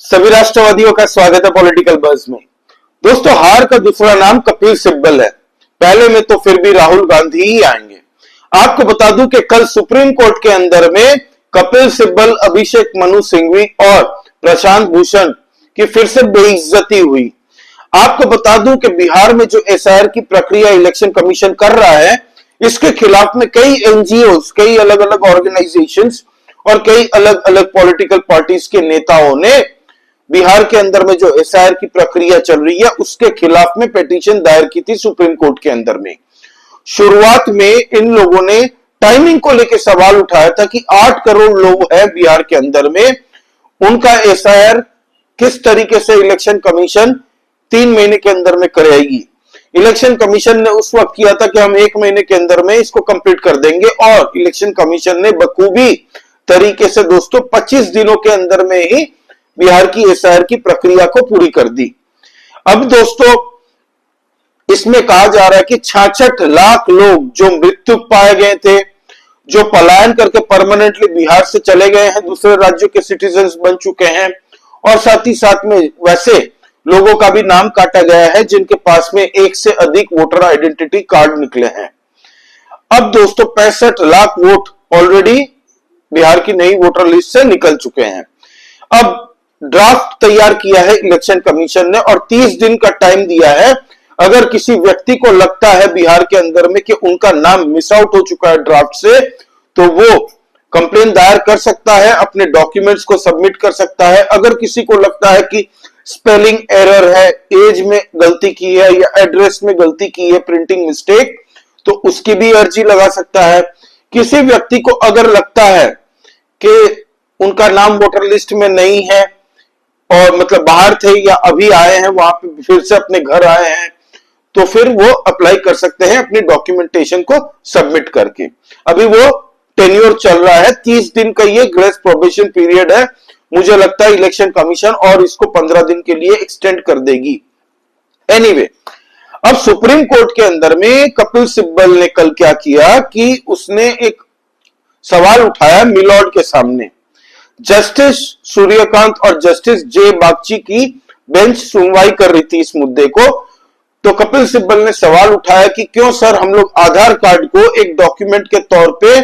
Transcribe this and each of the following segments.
सभी राष्ट्रवादियों का स्वागत है पॉलिटिकल बज़ में। दोस्तों, हार का दूसरा नाम कपिल सिब्बल है। पहले में तो फिर भी राहुल गांधी ही आएंगे। आपको बता दूं कि कल सुप्रीम कोर्ट के अंदर में कपिल सिब्बल, अभिषेक मनु सिंघवी और प्रशांत भूषण की फिर से बेइज्जती हुई। आपको बता दूं कि बिहार में जो एसआईआर की प्रक्रिया इलेक्शन कमीशन कर रहा है, इसके खिलाफ में कई एनजीओ, कई अलग अलग ऑर्गेनाइजेशंस और कई अलग अलग पॉलिटिकल पार्टीज के नेताओं ने बिहार के अंदर में जो एसआईआर की प्रक्रिया चल रही है उसके खिलाफ में पिटीशन दायर की थी सुप्रीम कोर्ट के अंदर में। शुरुआत में इन लोगों ने टाइमिंग को लेकर सवाल उठाया था कि 8 करोड़ लोग हैं बिहार के अंदर में, उनका एसआईआर किस तरीके से इलेक्शन कमीशन 3 महीने के अंदर में कराएगी। इलेक्शन कमीशन ने उस वक्त किया था कि हम 1 महीने के अंदर में इसको कंप्लीट कर देंगे, और इलेक्शन कमीशन ने बखूबी तरीके से दोस्तों 25 दिनों के अंदर में ही बिहार की एसआईआर की प्रक्रिया को पूरी कर दी। अब दोस्तों, इसमें कहा जा रहा है कि 66 लाख लोग जो मृत्यु पाए गए थे, जो पलायन करके परमानेंटली बिहार से चले गए हैं, दूसरे राज्यों के सिटीजन्स बन चुके हैं, और साथ ही साथ में वैसे लोगों का भी नाम काटा गया है जिनके पास में 1 से अधिक वोटर आइडेंटिटी कार्ड निकले हैं। अब दोस्तों 65 लाख वोट ऑलरेडी बिहार की नई वोटर लिस्ट से निकल चुके हैं। अब ड्राफ्ट तैयार किया है इलेक्शन कमीशन ने और 30 दिन का टाइम दिया है। अगर किसी व्यक्ति को लगता है बिहार के अंदर में कि उनका नाम मिस आउट हो चुका है ड्राफ्ट से, तो वो कंप्लेन दायर कर सकता है, अपने डॉक्यूमेंट्स को सबमिट कर सकता है। अगर किसी को लगता है कि स्पेलिंग एरर है, एज में गलती की है या एड्रेस में गलती की है, प्रिंटिंग मिस्टेक, तो उसकी भी अर्जी लगा सकता है। किसी व्यक्ति को अगर लगता है कि उनका नाम वोटर लिस्ट में नहीं है और मतलब बाहर थे या अभी आए हैं, वहां पे फिर से अपने घर आए हैं, तो फिर वो अप्लाई कर सकते हैं अपनी डॉक्यूमेंटेशन को सबमिट करके। अभी वो टेन्योर चल रहा है, 30 दिन का ये ग्रेस प्रोबेशन पीरियड है। मुझे लगता है इलेक्शन कमीशन और इसको 15 दिन के लिए एक्सटेंड कर देगी। एनीवे, अब सुप्रीम कोर्ट के अंदर में कपिल सिब्बल ने कल क्या किया कि उसने एक सवाल उठाया मिलॉर्ड के सामने। जस्टिस सूर्यकांत और जस्टिस जे बागची की बेंच सुनवाई कर रही थी इस मुद्दे को। तो कपिल सिब्बल ने सवाल उठाया कि क्यों सर हम लोग आधार कार्ड को एक डॉक्यूमेंट के तौर पे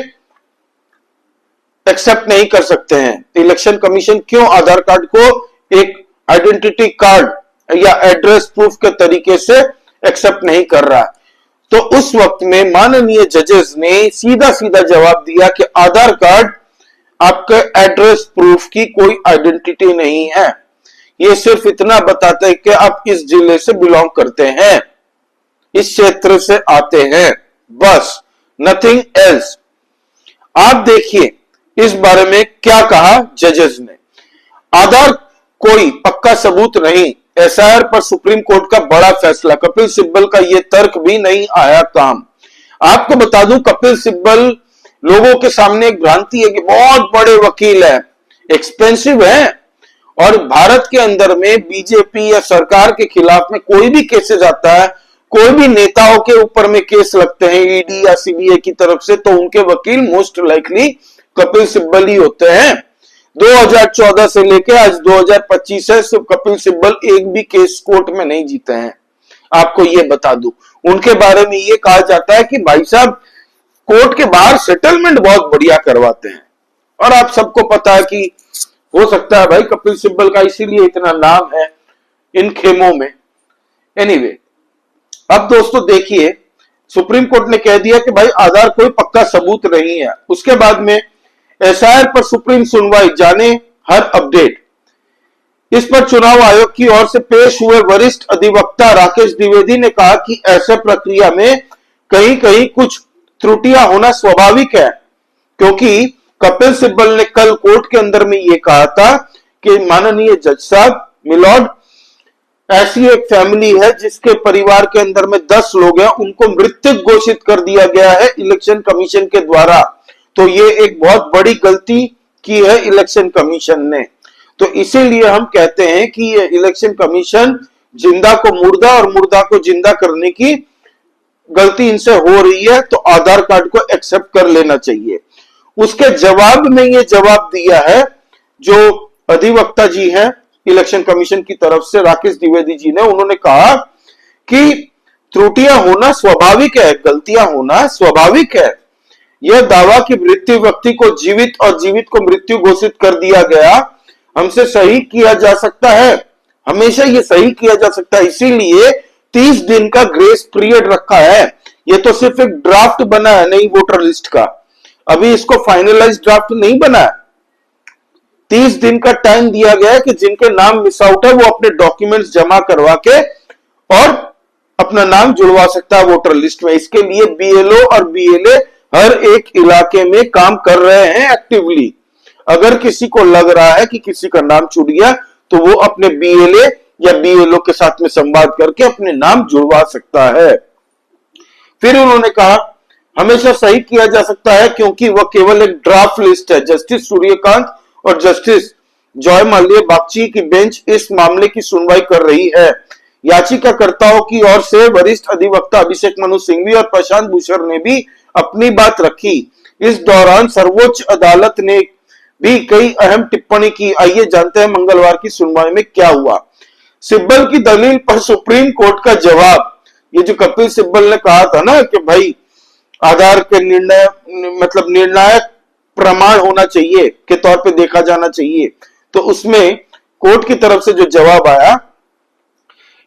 एक्सेप्ट नहीं कर सकते हैं। इलेक्शन कमीशन क्यों आधार कार्ड को एक आइडेंटिटी कार्ड या एड्रेस प्रूफ के तरीके से एक्सेप्ट नहीं कर रहा। तो उस वक्त में माननीय जजेस ने सीधा सीधा जवाब दिया कि आधार कार्ड आपके एड्रेस प्रूफ की कोई आइडेंटिटी नहीं है, ये सिर्फ इतना बताता है कि आप इस जिले से बिलोंग करते हैं, इस क्षेत्र से आते हैं, बस, नथिंग एल्स। आप देखिए इस बारे में क्या कहा जजेस ने। आधार कोई पक्का सबूत नहीं, एसआईआर पर सुप्रीम कोर्ट का बड़ा फैसला। कपिल सिब्बल का यह तर्क भी नहीं आया काम। आपको बता दूं, कपिल सिब्बल लोगों के सामने एक भ्रांति है कि बहुत बड़े वकील है, एक्सपेंसिव है, और भारत के अंदर में बीजेपी या सरकार के खिलाफ में कोई भी केसेस आता है, कोई भी नेताओं के ऊपर में केस लगते हैं ईडी या सीबीआई की तरफ से, तो उनके वकील मोस्ट लाइकली कपिल सिब्बल ही होते हैं। 2014 से लेकर आज 2025 है, सिर्फ कपिल सिब्बल एक भी केस कोर्ट में नहीं जीते हैं। आपको ये बता दूं, उनके बारे में ये कहा जाता है कि भाई साहब कोर्ट के बाहर सेटलमेंट बहुत बढ़िया करवाते हैं, और आप सबको पता है कि हो सकता है भाई कपिल सिब्बल का इसीलिए इतना नाम है इन खेमों में। एनीवे, अब दोस्तों देखिए, सुप्रीम कोर्ट ने कह दिया कि भाई आधार कोई पक्का सबूत नहीं है। उसके बाद में एसआईआर पर सुप्रीम सुनवाई, जाने हर अपडेट। इस पर चुनाव आयोग की ओर से पेश हुए वरिष्ठ अधिवक्ता राकेश द्विवेदी ने कहा कि ऐसे प्रक्रिया में कहीं कहीं कुछ त्रुटियां होना स्वाभाविक है, क्योंकि कपिल सिब्बल ने कल कोर्ट के अंदर में यह कहा था कि माननीय जज साहब, मिलॉर्ड, ऐसी एक फैमिली है जिसके परिवार के अंदर में 10 लोग हैं, उनको मृतक घोषित कर दिया गया है इलेक्शन कमीशन के द्वारा। तो ये एक बहुत बड़ी गलती की है इलेक्शन कमीशन ने। तो इसीलिए हम कहते हैं कि ये इलेक्शन कमीशन जिंदा को मुर्दा और मुर्दा को जिंदा करने की गलती इनसे हो रही है, तो आधार कार्ड को एक्सेप्ट कर लेना चाहिए। उसके जवाब में ये जवाब दिया है जो अधिवक्ता जी हैं इलेक्शन कमीशन की तरफ से राकेश द्विवेदी जी ने, उन्होंने कहा कि त्रुटियां होना स्वाभाविक है, गलतियां होना स्वाभाविक है। यह दावा कि मृत्यु व्यक्ति को जीवित और जीवित को मृत्यु घोषित कर दिया गया हमसे सही किया जा सकता है, हमेशा ये सही किया जा सकता है, इसीलिए 30 दिन का ग्रेस पीरियड रखा है। ये तो सिर्फ एक ड्राफ्ट बना है नई वोटर लिस्ट का, अभी इसको फाइनलाइज ड्राफ्ट नहीं बना है। 30 दिन का टाइम दिया गया है कि जिनके नाम मिस आउट है वो अपने डॉक्यूमेंट्स जमा करवा के और अपना नाम जुड़वा सकता है वोटर लिस्ट में। इसके लिए बीएलओ और बीएलए हर एक इलाके में काम कर रहे हैं एक्टिवली। अगर किसी को लग रहा है कि किसी का नाम छूट गया तो वो अपने बीएलए या बीएलओ के साथ में संवाद करके अपने नाम जुड़वा सकता है। फिर उन्होंने कहा हमेशा सही किया जा सकता है क्योंकि वह केवल एक ड्राफ्ट लिस्ट है। जस्टिस सूर्यकांत और जस्टिस जॉय माल्य बागची की बेंच इस मामले की सुनवाई कर रही है। याचिकाकर्ताओं की ओर से वरिष्ठ अधिवक्ता अभिषेक मनु सिंघवी और प्रशांत भूषण ने भी अपनी बात रखी। इस दौरान सर्वोच्च अदालत ने भी कई अहम टिप्पणी की। आइए जानते हैं मंगलवार की सुनवाई में क्या हुआ। सिब्बल की दलील पर सुप्रीम कोर्ट का जवाब। ये जो कपिल सिब्बल ने कहा था ना कि भाई आधार के निर्णय मतलब निर्णायक प्रमाण होना चाहिए के तौर पे देखा जाना चाहिए, तो उसमें कोर्ट की तरफ से जो जवाब आया,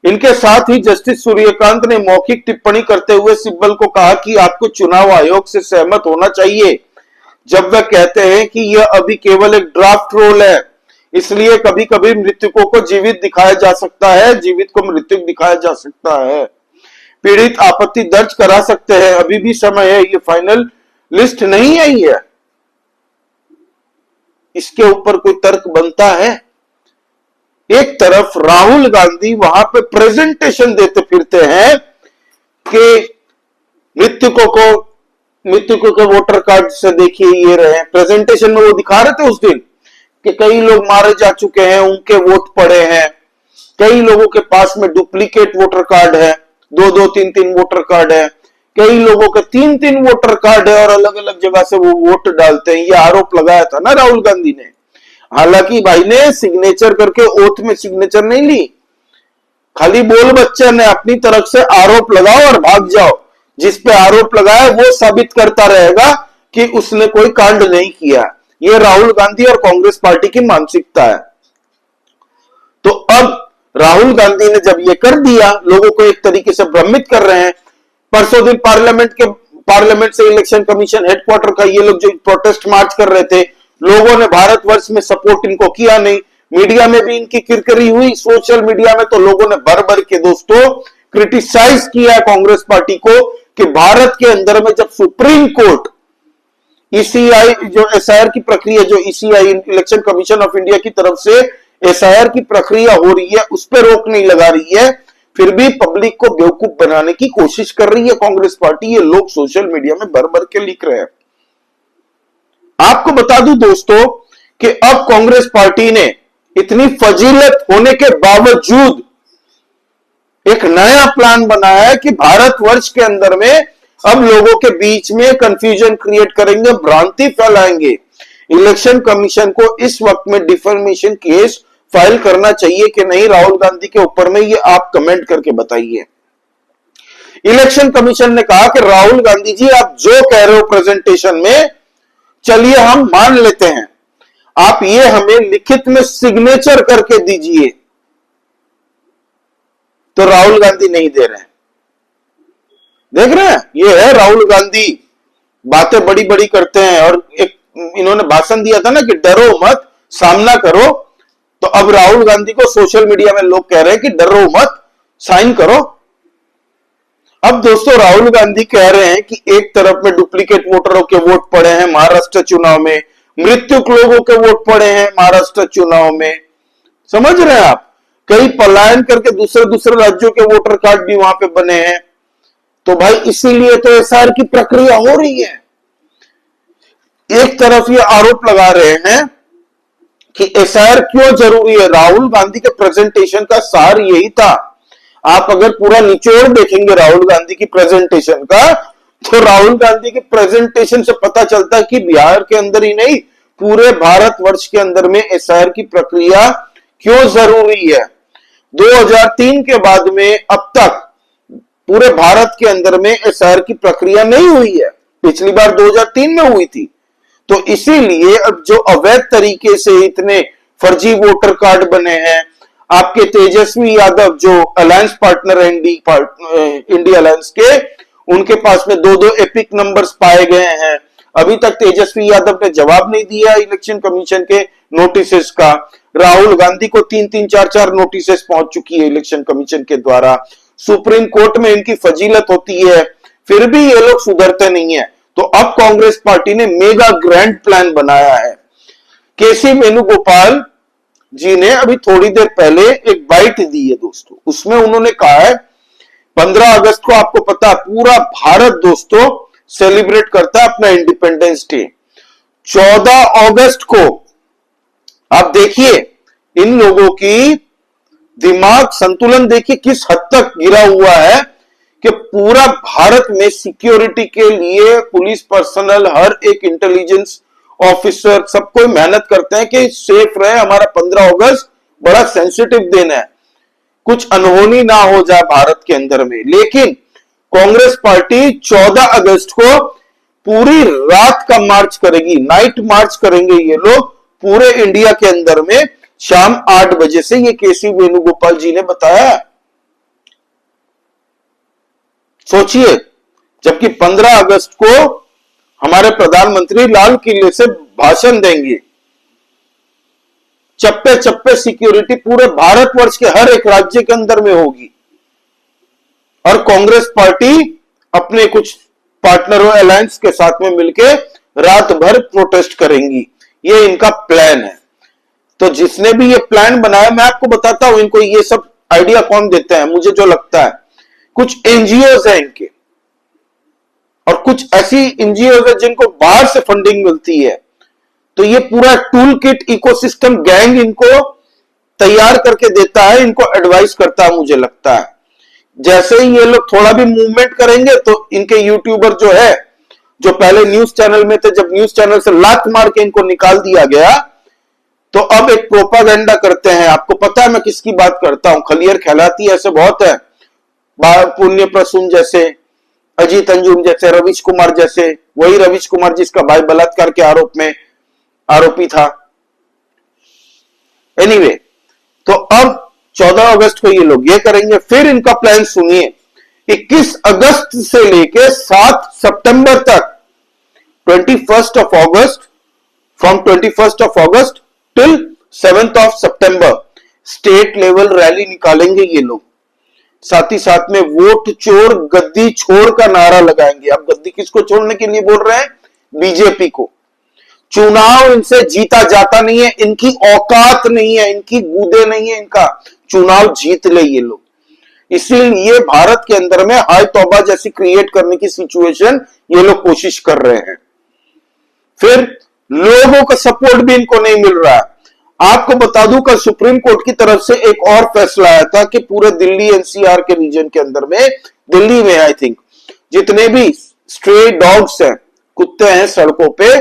इनके साथ ही जस्टिस सूर्यकांत ने मौखिक टिप्पणी करते हुए सिब्बल को कहा कि आपको चुनाव आयोग से सहमत होना चाहिए जब वह कहते हैं कि यह अभी केवल एक ड्राफ्ट रोल है, इसलिए कभी कभी मृतकों को जीवित दिखाया जा सकता है, जीवित को मृतक दिखाया जा सकता है। पीड़ित आपत्ति दर्ज करा सकते हैं, अभी भी समय है, ये फाइनल लिस्ट नहीं आई है। इसके ऊपर कोई तर्क बनता है? एक तरफ राहुल गांधी वहां पे प्रेजेंटेशन देते फिरते हैं कि मृतकों के वोटर कार्ड से देखिए ये रहे। प्रेजेंटेशन में वो दिखा रहे थे उस दिन कि कई लोग मारे जा चुके हैं, उनके वोट पड़े हैं, कई लोगों के पास में डुप्लीकेट वोटर कार्ड है, 2-2, 3-3 वोटर कार्ड है, कई लोगों के 3-3 वोटर कार्ड है और अलग अलग जगह से वो वोट डालते हैं। ये आरोप लगाया था ना राहुल गांधी ने। हालांकि भाई ने सिग्नेचर करके ओथ में सिग्नेचर नहीं ली, खाली बोल बच्चे ने अपनी तरफ से आरोप लगाओ और भाग जाओ। जिस पे आरोप लगाया वो साबित करता रहेगा कि उसने कोई कांड नहीं किया। ये राहुल गांधी और कांग्रेस पार्टी की मानसिकता है। तो अब राहुल गांधी ने जब ये कर दिया, लोगों को एक तरीके से भ्रमित कर रहे हैं। परसों दिन पार्लियामेंट से इलेक्शन कमीशन हेडक्वार्टर का ये लोग जो प्रोटेस्ट मार्च कर रहे थे, लोगों ने भारतवर्ष में सपोर्ट इनको किया नहीं। मीडिया में भी इनकी किरकिरी हुई, सोशल मीडिया में तो लोगों ने भर भर के दोस्तों क्रिटिसाइज किया कांग्रेस पार्टी को कि भारत के अंदर में जब सुप्रीम कोर्ट ईसीआई जो एसआईआर की प्रक्रिया, जो ECI election commission of India की तरफ से एसआईआर की प्रक्रिया हो रही है, उस पर रोक नहीं लगा रही है, फिर भी पब्लिक को बेवकूफ बनाने की कोशिश कर रही है कांग्रेस पार्टी। ये लोग सोशल मीडिया में भर भर के लिख रहे हैं। आपको बता दूं दोस्तों कि अब कांग्रेस पार्टी ने इतनी फजीलत होने के बावजूद एक नया प्लान बनाया है कि भारतवर्ष के अंदर में अब लोगों के बीच में कंफ्यूजन क्रिएट करेंगे, भ्रांति फैलाएंगे। इलेक्शन कमीशन को इस वक्त में डिफेमेशन केस फाइल करना चाहिए कि नहीं राहुल गांधी के ऊपर में, ये आप कमेंट करके बताइए। इलेक्शन कमीशन ने कहा कि राहुल गांधी जी आप जो कह रहे हो प्रेजेंटेशन में, चलिए हम मान लेते हैं, आप ये हमें लिखित में सिग्नेचर करके दीजिए। तो राहुल गांधी नहीं दे रहे हैं। देख रहे हैं, ये है राहुल गांधी, बातें बड़ी बड़ी करते हैं। और एक इन्होंने भाषण दिया था ना कि डरो मत, सामना करो। तो अब राहुल गांधी को सोशल मीडिया में लोग कह रहे हैं कि डरो मत, साइन करो। अब दोस्तों राहुल गांधी कह रहे हैं कि एक तरफ में डुप्लीकेट वोटरों के वोट पड़े हैं महाराष्ट्र चुनाव में, मृतक लोगों के वोट पड़े हैं महाराष्ट्र चुनाव में, समझ रहे हैं आप। कई पलायन करके दूसरे राज्यों के वोटर कार्ड भी वहां पे बने हैं। तो भाई इसीलिए तो एसआईआर की प्रक्रिया हो रही है। एक तरफ ये आरोप लगा रहे हैं कि एसआईआर क्यों जरूरी है। राहुल गांधी के प्रेजेंटेशन का सार यही था। आप अगर पूरा निचोड़ देखेंगे राहुल गांधी की प्रेजेंटेशन का, तो राहुल गांधी के प्रेजेंटेशन से पता चलता है कि बिहार के अंदर ही नहीं, पूरे भारतवर्ष के अंदर में एसआईआर की प्रक्रिया क्यों जरूरी है? 2003 के बाद में अब तक पूरे भारत के अंदर में एसआर की प्रक्रिया नहीं हुई है, पिछली बार 2003 में हुई थी। तो इसीलिए अब जो अवैध तरीके से इतने फर्जी वोटर कार्ड बने हैं, आपके तेजस्वी यादव जो अलायंस पार्टनर है इंडिया अलायंस के, उनके पास में 2-2 एपिक नंबर्स पाए गए हैं। अभी तक तेजस्वी यादव ने जवाब नहीं दिया इलेक्शन कमीशन के नोटिस का। राहुल गांधी को 3-3, 4-4 नोटिस पहुंच चुकी है इलेक्शन कमीशन के द्वारा। सुप्रीम कोर्ट में इनकी फजीलत होती है, फिर भी ये लोग सुधरते नहीं है। तो अब कांग्रेस पार्टी ने मेगा ग्रैंड प्लान बनाया है। केसी वेणुगोपाल जी ने अभी थोड़ी देर पहले एक बाइट दी है दोस्तों, उसमें उन्होंने कहा है 15 अगस्त को आपको पता पूरा भारत दोस्तों सेलिब्रेट करता है अपना इंडिपेंडेंस डे। 14 अगस्त को आप देखिए इन लोगों की दिमाग संतुलन देखिए किस हद तक गिरा हुआ है कि पूरा भारत में सिक्योरिटी के लिए पुलिस पर्सनल, हर एक इंटेलिजेंस ऑफिसर, सब कोई मेहनत करते हैं कि सेफ रहे। हमारा 15 अगस्त बड़ा सेंसिटिव दिन है, कुछ अनहोनी ना हो जाए भारत के अंदर में। लेकिन कांग्रेस पार्टी 14 अगस्त को पूरी रात का मार्च करेगी, नाइट मार्च करेंगे ये लोग पूरे इंडिया के अंदर में शाम 8 बजे से। ये केसी वेणुगोपाल जी ने बताया। सोचिए, जबकि 15 अगस्त को हमारे प्रधानमंत्री लाल किले से भाषण देंगे, चप्पे चप्पे सिक्योरिटी पूरे भारतवर्ष के हर एक राज्य के अंदर में होगी, और कांग्रेस पार्टी अपने कुछ पार्टनरों अलायंस के साथ में मिलकर रात भर प्रोटेस्ट करेंगी। ये इनका प्लान है। तो जिसने भी ये प्लान बनाया, मैं आपको बताता हूं इनको ये सब आइडिया कौन देते हैं। मुझे जो लगता है कुछ एनजीओ है इनके, और कुछ ऐसी एनजीओ है जिनको बाहर से फंडिंग मिलती है। तो ये पूरा टूल किट इकोसिस्टम गैंग इनको तैयार करके देता है, इनको एडवाइस करता है। मुझे लगता है जैसे ही ये लोग थोड़ा भी मूवमेंट करेंगे तो इनके यूट्यूबर जो है, जो पहले न्यूज चैनल में थे, जब न्यूज चैनल से लात मार के इनको निकाल दिया गया, तो अब एक प्रोपागेंडा करते हैं। आपको पता है मैं किसकी बात करता हूं, खलियर खिलाती ऐसे बहुत है, पुण्य प्रसून जैसे, अजीत अंजुम जैसे, रविश कुमार जैसे, वही रविश कुमार जिसका भाई बलात्कार के आरोप में आरोपी था। एनीवे, तो अब 14 अगस्त को ये लोग ये करेंगे। फिर इनका प्लान सुनिए, 21 अगस्त से लेकर 7 सितंबर तक, 21st of August, from 21st of August till 7th of September state level rally निकालेंगे ये लोग। साथ ही साथ में वोट चोर गद्दी छोड़ का नारा लगाएंगे। अब गद्दी किसको छोड़ने के लिए बोल रहे हैं? बीजेपी को। चुनाव इनसे जीता जाता नहीं है, इनकी औकात नहीं है, इनकी गूदे नहीं है, इनका चुनाव जीत ले ये लोग। इसीलिए भारत के अंदर में हाय तौबा जैसी क्रिएट करने की सिचुएशन ये लोग कोशिश कर रहे हैं। फिर लोगों का सपोर्ट भी इनको नहीं मिल रहा है। आपको बता दूं कल सुप्रीम कोर्ट की तरफ से एक और फैसला आया था कि पूरे दिल्ली एनसीआर के रीजन के अंदर में, दिल्ली में आई थिंक, जितने भी स्ट्रे डॉग्स हैं, कुत्ते हैं सड़कों पे,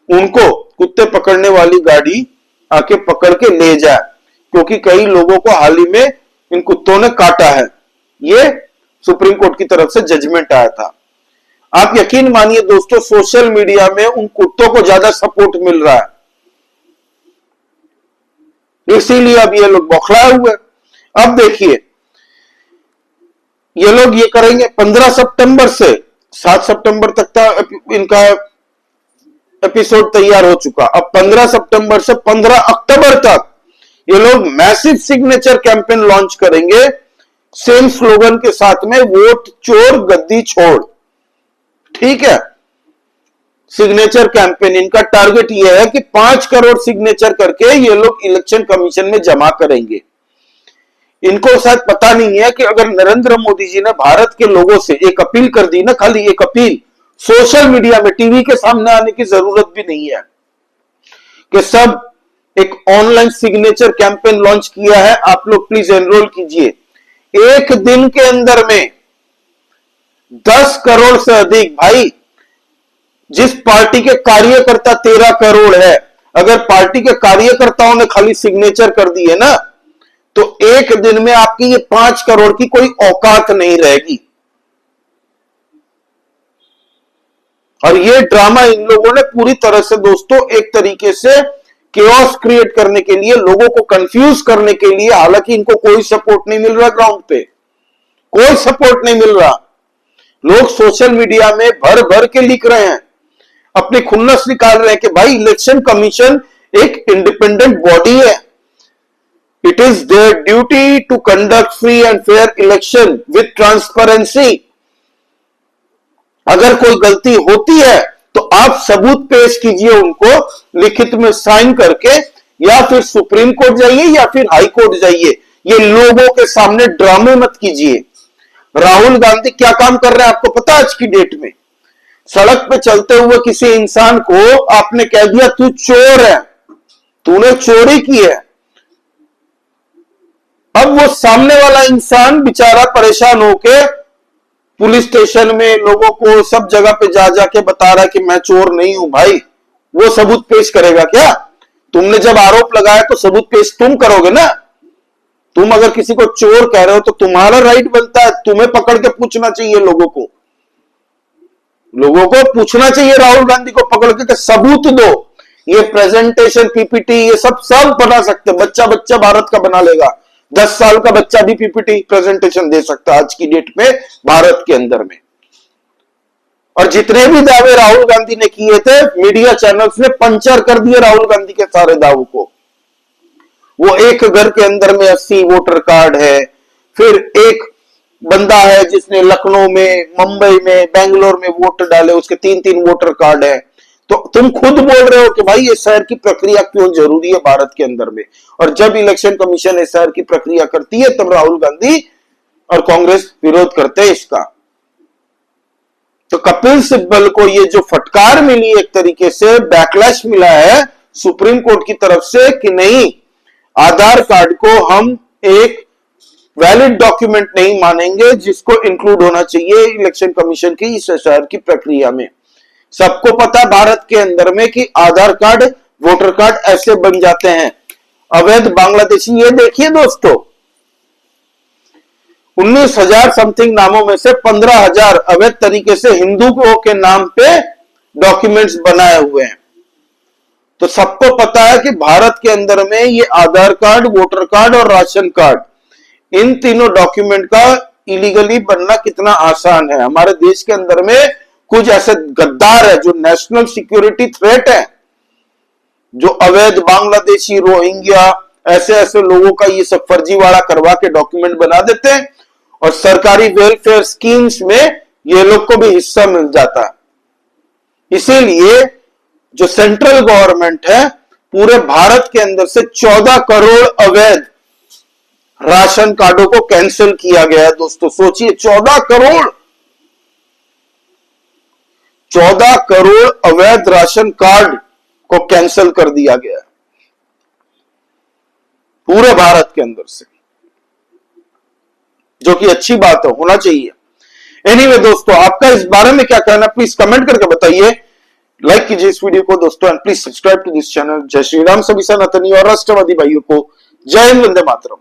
उनको कुत्ते पकड़ने वाली गाड़ी आके पकड़ के ले जाए, क्योंकि कई लोगों को हाल ही में इन कुत्तों ने काटा है। ये सुप्रीम कोर्ट की तरफ से जजमेंट आया था। आप यकीन मानिए दोस्तों, सोशल मीडिया में उन कुत्तों को ज्यादा सपोर्ट मिल रहा है, इसीलिए अब ये लोग बौखलाए हुए। अब देखिए ये लोग ये करेंगे 15 सितंबर से 7 सितंबर तक इनका एपिसोड तैयार हो चुका। अब 15 सितंबर से 15 अक्टूबर तक ये लोग मैसिव सिग्नेचर कैंपेन लॉन्च करेंगे, सेम स्लोगन के साथ में, वोट चोर गद्दी छोड़। ठीक है, सिग्नेचर कैंपेन इनका टारगेट यह है कि 5 करोड़ सिग्नेचर करके ये लोग इलेक्शन कमीशन में जमा करेंगे। इनको शायद पता नहीं है कि अगर नरेंद्र मोदी जी ने भारत के लोगों से एक अपील कर दी ना, खाली एक अपील, सोशल मीडिया में, टीवी के सामने आने की जरूरत भी नहीं है, कि सब एक ऑनलाइन सिग्नेचर कैंपेन लॉन्च किया है, आप लोग प्लीज एनरोल कीजिए। एक दिन के अंदर में 10 करोड़ से अधिक, भाई जिस पार्टी के कार्यकर्ता 13 करोड़ है, अगर पार्टी के कार्यकर्ताओं ने खाली सिग्नेचर कर दिए ना, तो एक दिन में आपकी ये 5 करोड़ की कोई औकात नहीं रहेगी। और ये ड्रामा इन लोगों ने पूरी तरह से दोस्तों एक तरीके से केओस क्रिएट करने के लिए, लोगों को कंफ्यूज करने के लिए, हालांकि इनको कोई सपोर्ट नहीं मिल रहा, ग्राउंड पे कोई सपोर्ट नहीं मिल रहा। लोग सोशल मीडिया में भर भर के लिख रहे हैं, अपनी खुन्नस निकाल रहे हैं कि भाई इलेक्शन कमीशन एक इंडिपेंडेंट बॉडी है, it is their duty to conduct free and fair election with transparency. अगर कोई गलती होती है तो आप सबूत पेश कीजिए उनको लिखित में साइन करके, या फिर सुप्रीम कोर्ट जाइए या फिर हाई कोर्ट जाइए। ये लोगों के सामने ड्रामे मत कीजिए। राहुल गांधी क्या काम कर रहे हैं आपको पता है? आज की डेट में सड़क पे चलते हुए किसी इंसान को आपने कह दिया तू चोर है, तूने चोरी की है, अब वो सामने वाला इंसान बेचारा परेशान होके पुलिस स्टेशन में लोगों को सब जगह पे जा जाके बता रहा है कि मैं चोर नहीं हूं। भाई वो सबूत पेश करेगा क्या? तुमने जब आरोप लगाया तो सबूत पेश तुम करोगे ना। तुम अगर किसी को चोर कह रहे हो तो तुम्हारा राइट बनता है, तुम्हें पकड़ के पूछना चाहिए लोगों को पूछना चाहिए राहुल गांधी को पकड़ के सबूत दो। ये प्रेजेंटेशन पीपीटी ये सब बना सकते, बच्चा बच्चा भारत का बना लेगा। 10 साल का बच्चा भी पीपीटी प्रेजेंटेशन दे सकता है आज की डेट में भारत के अंदर में। और जितने भी दावे राहुल गांधी ने किए थे, मीडिया चैनल्स ने पंचर कर दिए राहुल गांधी के सारे दावों को। वो एक घर के अंदर में 80 वोटर कार्ड है, फिर एक बंदा है जिसने लखनऊ में, मुंबई में, बेंगलोर में वोट डाले, उसके 3-3 वोटर कार्ड है। तो तुम खुद बोल रहे हो कि भाई एसआईआर की प्रक्रिया क्यों जरूरी है भारत के अंदर में, और जब इलेक्शन कमीशन एसआईआर की प्रक्रिया करती है तब राहुल गांधी और कांग्रेस विरोध करते हैं इसका। तो कपिल सिब्बल को ये जो फटकार मिली, एक तरीके से बैकलैश मिला है सुप्रीम कोर्ट की तरफ से कि नहीं, आधार कार्ड को हम एक वैलिड डॉक्यूमेंट नहीं मानेंगे जिसको इंक्लूड होना चाहिए इलेक्शन कमीशन की इस एसआईआर की प्रक्रिया में। सबको पता है भारत के अंदर में कि आधार कार्ड, वोटर कार्ड ऐसे बन जाते हैं। अवैध बांग्लादेशी, ये देखिए दोस्तों, 19,000 समथिंग नामों में से 15,000 अवैध तरीके से हिंदुओं के नाम पे डॉक्यूमेंट्स बनाए हुए हैं। तो सबको पता है कि भारत के अंदर में ये आधार कार्ड, वोटर कार्ड और राशन कार्ड, इन तीनों डॉक्यूमेंट का इलीगली बनना कितना आसान है। हमारे देश के अंदर में कुछ ऐसे गद्दार है जो नेशनल सिक्योरिटी थ्रेट है, जो अवैध बांग्लादेशी, रोहिंग्या, ऐसे ऐसे लोगों का ये सब फर्जीवाड़ा करवा के डॉक्यूमेंट बना देते हैं और सरकारी वेलफेयर स्कीम्स में ये लोग को भी हिस्सा मिल जाता है। इसीलिए जो सेंट्रल गवर्नमेंट है, पूरे भारत के अंदर से 14 करोड़ अवैध राशन कार्डों को कैंसिल किया गया है। दोस्तों सोचिए, 14 करोड़ अवैध राशन कार्ड को कैंसिल कर दिया गया है पूरे भारत के अंदर से, जो कि अच्छी बात है, होना चाहिए। एनीवे दोस्तों, आपका इस बारे में क्या कहना, प्लीज कमेंट करके बताइए। लाइक कीजिए इस वीडियो को दोस्तों, and please subscribe to this channel. जय श्री राम सभी सनातनी और राष्ट्रवादी भाइयों को जय हिंद, वंदे मातरम।